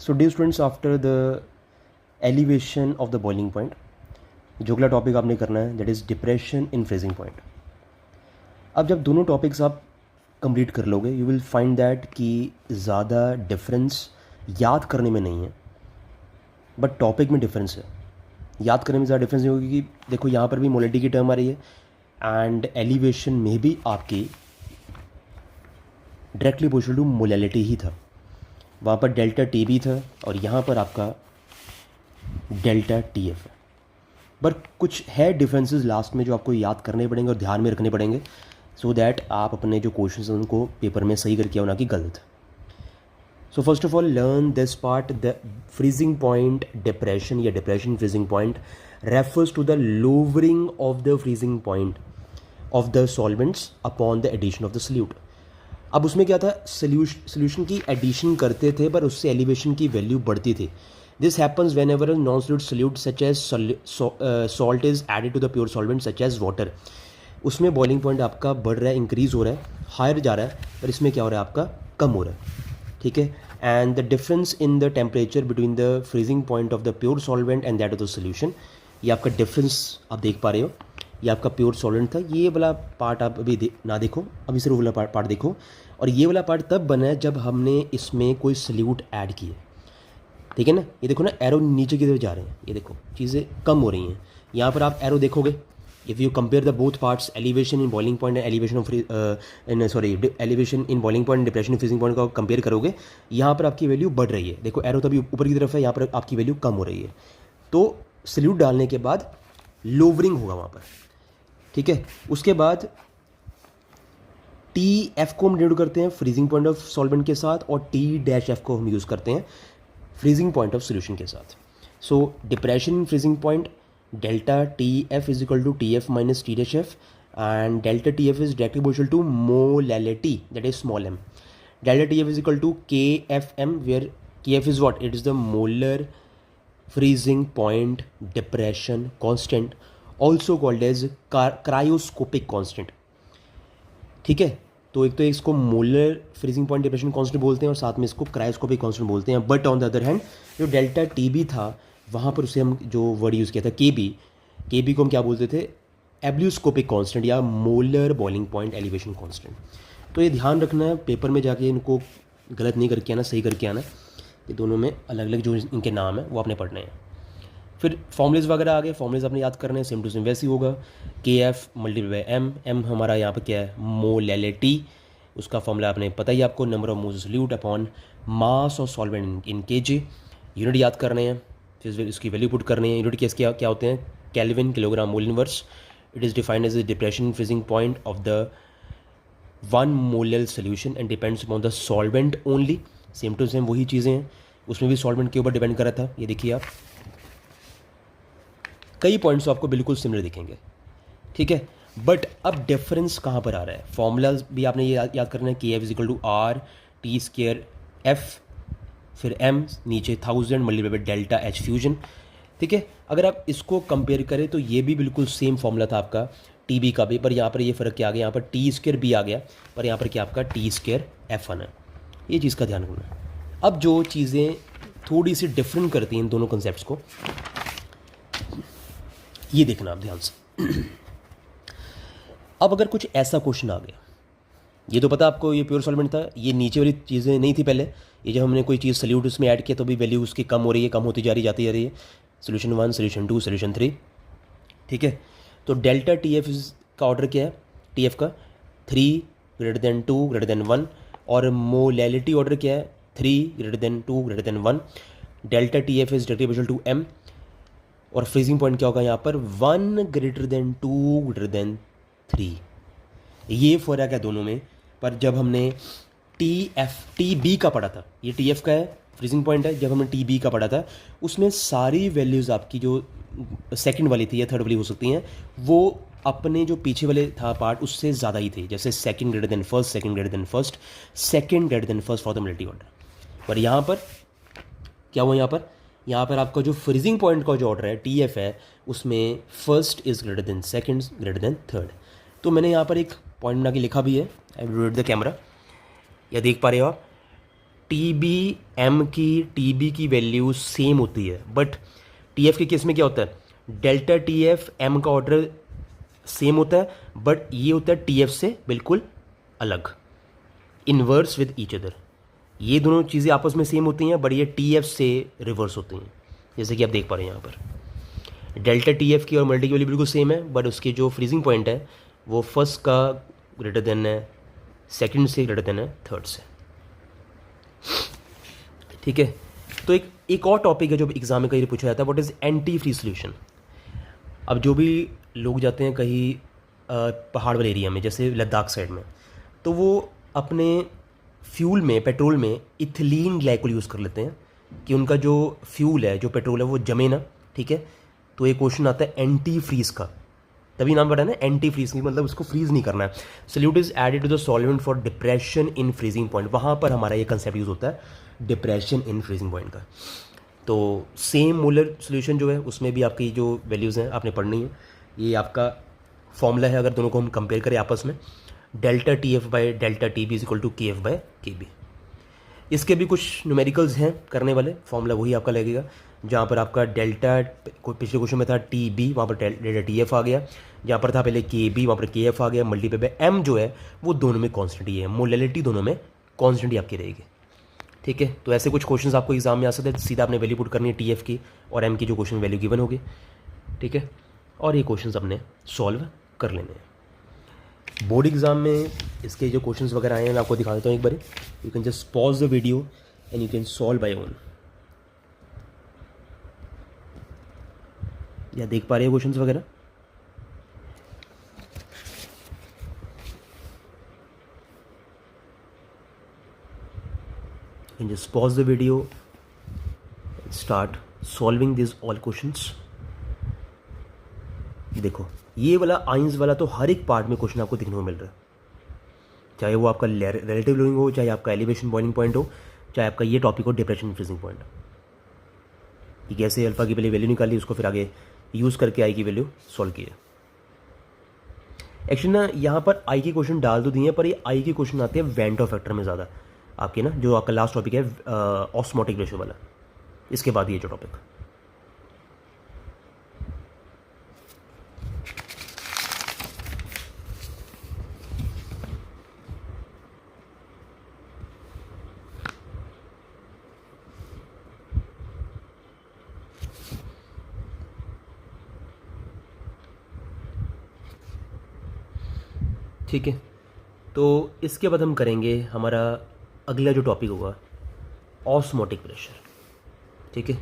So dear students, after the elevation of the boiling point, जो अगला topic आपने करना है that is depression in freezing point. अब जब दोनों टॉपिक्स आप कंप्लीट कर लोगे यू विल फाइंड दैट कि ज़्यादा डिफरेंस याद करने में नहीं है बट टॉपिक में डिफरेंस है. याद करने में ज़्यादा डिफरेंस नहीं होगी कि देखो यहाँ पर भी मोलिटी की टर्म आ रही है एंड एलिवेशन में भी आपकी डायरेक्टली प्रोपोर्शनल टू मोलैलिटी ही था. वहाँ पर डेल्टा टी बी था और यहाँ पर आपका डेल्टा टी एफ है. बट कुछ है डिफरेंसेस लास्ट में जो आपको याद करने पड़ेंगे और ध्यान में रखने पड़ेंगे सो दैट आप अपने जो क्वेश्चंस हैं उनको पेपर में सही करके आओ ना कि गलत. So first of all learn this part. The freezing point depression या depression freezing point refers to the lowering of the freezing point of the solvents upon the addition of the solute. अब उसमें क्या था, solution की addition करते थे पर उससे एलिवेशन की वैल्यू बढ़ती थी. This happens whenever non solute solute such as salt is added to the pure solvent such as water. उसमें बॉइलिंग पॉइंट आपका बढ़ रहा है, इंक्रीज हो रहा है, हायर जा रहा है, पर इसमें क्या हो रहा है आपका कम हो रहा है. ठीक है. And the difference in the temperature between the freezing point of the pure solvent and that of the solution, ये आपका डिफरेंस आप देख पा रहे हो. ये आपका प्योर सॉल्वेंट था. ये वाला पार्ट आप अभी ना देखो, अभी सिर्फ वाला पार्ट देखो. और ये वाला पार्ट तब बना है जब हमने इसमें कोई सल्यूट ऐड किए. ठीक है ना. ये देखो ना एरो नीचे की तरफ जा रहे हैं, ये देखो चीज़ें कम हो रही हैं. यहाँ पर आप एरो देखोगे, if you compare the both parts elevation in boiling point and elevation of elevation in boiling point depression freezing point का कंपेयर करोगे, यहाँ पर आपकी वैल्यू बढ़ रही है. देखो एरो तभी ऊपर की तरफ है, यहाँ पर आपकी वैल्यू कम हो रही है. तो सल्यूट डालने के बाद लोवरिंग होगा वहाँ पर. ठीक है. उसके बाद टी एफ को हम डिनोट करते हैं फ्रीजिंग पॉइंट ऑफ सॉल्वेंट के साथ और टी डैश एफ को हम यूज़ करते हैं फ्रीजिंग पॉइंट ऑफ सोल्यूशन के साथ. So depression in freezing point delta T F is equal to T F minus T dash F and delta T F is directly proportional to molality that is small M. Delta T F is equal to K F M where K F is what, it is the molar freezing point depression constant, also called as cryoscopic constant. ठीक है. तो एक तो इसको molar freezing point depression constant बोलते हैं और साथ में इसको क्रायोस्कोपिक कांस्टेंट बोलते हैं. But on the other hand जो डेल्टा टी बी था वहाँ पर उसे हम जो वर्ड यूज़ किया था के बी को हम क्या बोलते थे, एब्ल्यूस्कोपिक कांस्टेंट या molar boiling point elevation constant. तो ये ध्यान रखना है पेपर में जाके इनको गलत नहीं करके आना, सही करके आना. ये दोनों में अलग अलग जो इनके नाम है वो आपने पढ़ने हैं. फिर फॉर्मुलेज वगैरह आ गए, फॉर्मुलेज आपने याद करने हैं, सेम टू सेम वैसे ही होगा. K F multiply by M, M हमारा यहाँ पर क्या है मोलैलिटी, उसका फॉर्मूला आपने पता ही आपको, number of moles solute upon mass of solvent in के जी. यूनिट याद करने हैं, फिर इसकी वैल्यू पुट करनी है. यूनिट केस क्या होते हैं, kelvin kilogram mole inverse. It is defined as the depression freezing point of the one molar solution and depends upon the solvent only. Same to same वही चीज़ें हैं, उसमें भी सॉल्वेंट के ऊपर डिपेंड कर रहा था. ये देखिए आप कई पॉइंट्स आपको बिल्कुल सिमिलर दिखेंगे. ठीक है. बट अब डिफरेंस कहाँ पर आ रहा है, फॉर्मूला भी आपने ये याद करना है. K F is equal to R T square F फिर एम नीचे 1000 multiply by delta H fusion. ठीक है. अगर आप इसको कंपेयर करें तो ये भी बिल्कुल सेम फॉर्मूला था आपका टी बी का भी, पर यहाँ पर ये फ़र्क क्या आ गया, यहाँ पर टी स्केयर बी आ गया पर यहाँ पर क्या आपका टी स्केयर एफ वन है. ये चीज़ का ध्यान रखना. अब जो चीज़ें थोड़ी सी डिफरेंट करती हैं इन दोनों कंसेप्ट को, ये देखना आप ध्यान से. अब अगर कुछ ऐसा क्वेश्चन आ गया, ये तो पता आपको ये प्योर सॉल्वेंट था, ये नीचे वाली चीज़ें नहीं थी पहले. ये जब हमने कोई चीज़ सल्यूट उसमें ऐड किया तो भी वैल्यू उसकी कम हो रही है, कम होती जा रही है. Solution 1, solution 2, solution 3. ठीक है. तो डेल्टा टी एफ का ऑर्डर क्या है, टी एफ का 3 ग्रेटर देन 2 ग्रेटर देन 1 और मोलैलिटी ऑर्डर क्या है 3 greater than 2 greater than 1. Delta T F is directly proportional to M और फ्रीजिंग पॉइंट क्या होगा यहाँ पर 1 ग्रेटर देन 2 ग्रेटर देन 3. ये फ़र्क है दोनों में. पर जब हमने टी बी का पढ़ा था, ये टी एफ का है फ्रीजिंग पॉइंट है, जब हमने टी बी का पढ़ा था उसमें सारी वैल्यूज़ आपकी जो सेकंड वाली थी या थर्ड वाली हो सकती हैं, वो अपने जो पीछे वाले था पार्ट उससे ज़्यादा ही थे. जैसे second greater than first, second greater than first, second greater than first for the multi order. पर यहाँ पर क्या हुआ, यहाँ पर आपका जो फ्रीजिंग पॉइंट का जो ऑर्डर है टी एफ है उसमें first is greater than second greater than third. तो मैंने यहाँ पर एक पॉइंट बना के लिखा भी है, I will read the camera, या देख पा रहे हो आप. टी बी एम की वैल्यू सेम होती है, बट टी एफ के केस में क्या होता है, डेल्टा टी एफ एम का ऑर्डर सेम होता है, बट ये होता है टी एफ से बिल्कुल अलग, इन्वर्स विद ईच अदर। ये दोनों चीज़ें आपस में सेम होती हैं, बट ये टी एफ से रिवर्स होती हैं, जैसे कि आप देख पा रहे हैं यहाँ पर डेल्टा टी एफ की और मल्टी की वैल्यू बिल्कुल सेम है, बट उसके जो फ्रीजिंग पॉइंट है वो फर्स्ट का ग्रेटर देन है सेकंड से, ग्रेटर देन है थर्ड से। ठीक है, तो एक और टॉपिक है जो एग्जाम में कहीं पूछा जाता है, what is antifreeze solution. अब जो भी लोग जाते हैं कहीं पहाड़ वाले एरिया में, जैसे लद्दाख साइड में, तो वो अपने फ्यूल में, पेट्रोल में इथिलीन ग्लाइकोल यूज़ कर लेते हैं कि उनका जो फ्यूल है, जो पेट्रोल है, वो जमे ना। ठीक है, तो एक क्वेश्चन आता है एंटी फ्रीज का, तभी नाम पता है ना, एंटी फ्रीज की मतलब उसको फ्रीज नहीं करना है। Solute is added to the solvent for depression in freezing point, वहाँ पर हमारा ये कंसेप्ट यूज़ होता है डिप्रेशन इन फ्रीजिंग पॉइंट का। तो सेम मोलर सोल्यूशन जो है उसमें भी आपकी जो वैल्यूज़ हैं आपने पढ़नी है। ये आपका फॉर्मूला है, अगर दोनों को हम कंपेयर करें आपस में, delta T F by delta T B is equal to K F by K B. इसके भी कुछ न्यूमेरिकल्स हैं करने वाले, फॉर्मूला वही आपका लगेगा, जहाँ पर आपका डेल्टा पिछले क्वेश्चन में था टी बी, वहाँ पर डेल्टा टी एफ आ गया, जहाँ पर था पहले के बी, वहाँ पर के एफ आ गया, मल्टीप्लाई बाय एम जो है वो दोनों में कॉन्स्टेंट ही है, मोलैलिटी दोनों में कॉन्स्टेंट ही आपकी रहेगी। ठीक है, तो ऐसे कुछ क्वेश्चन आपको एग्जाम में आ सकते हैं, सीधा आपने वैल्यू पुट करनी है टी एफ की और एम की, जो क्वेश्चन वैल्यू गिवन होगी। ठीक है, और ये क्वेश्चन अपने सॉल्व कर लेने हैं। बोर्ड एग्जाम में इसके जो क्वेश्चंस वगैरह आए हैं मैं आपको दिखा देता हूँ एक बार। You can just pause the video and you can solve by own. या देख पा रहे हो क्वेश्चंस वगैरह? You can just pause the video and start solving these all questions. देखो ये वाला आइंस वाला तो हर एक पार्ट में क्वेश्चन आपको देखने को मिल रहा है, चाहे वो आपका रिलेटिव लोडिंग हो, चाहे आपका एलिवेशन बॉइलिंग पॉइंट हो, चाहे आपका ये टॉपिक हो डिप्रेशन फ्रीजिंग पॉइंट। कि कैसे अल्फा की पहले वैल्यू निकाली, उसको फिर आगे यूज़ करके आई की वैल्यू सॉल्व की है। एक्चुअली ना यहाँ पर आई के क्वेश्चन डाल तो दिए हैं, पर ये आई के क्वेश्चन आते हैं वेंटो फैक्टर में ज़्यादा आपके ना, जो आपका लास्ट टॉपिक है ऑस्मोटिक रेशियो वाला, इसके बाद ये जो टॉपिक। ठीक है, तो इसके बाद हम करेंगे हमारा अगला जो टॉपिक होगा ऑस्मोटिक प्रेशर। ठीक है,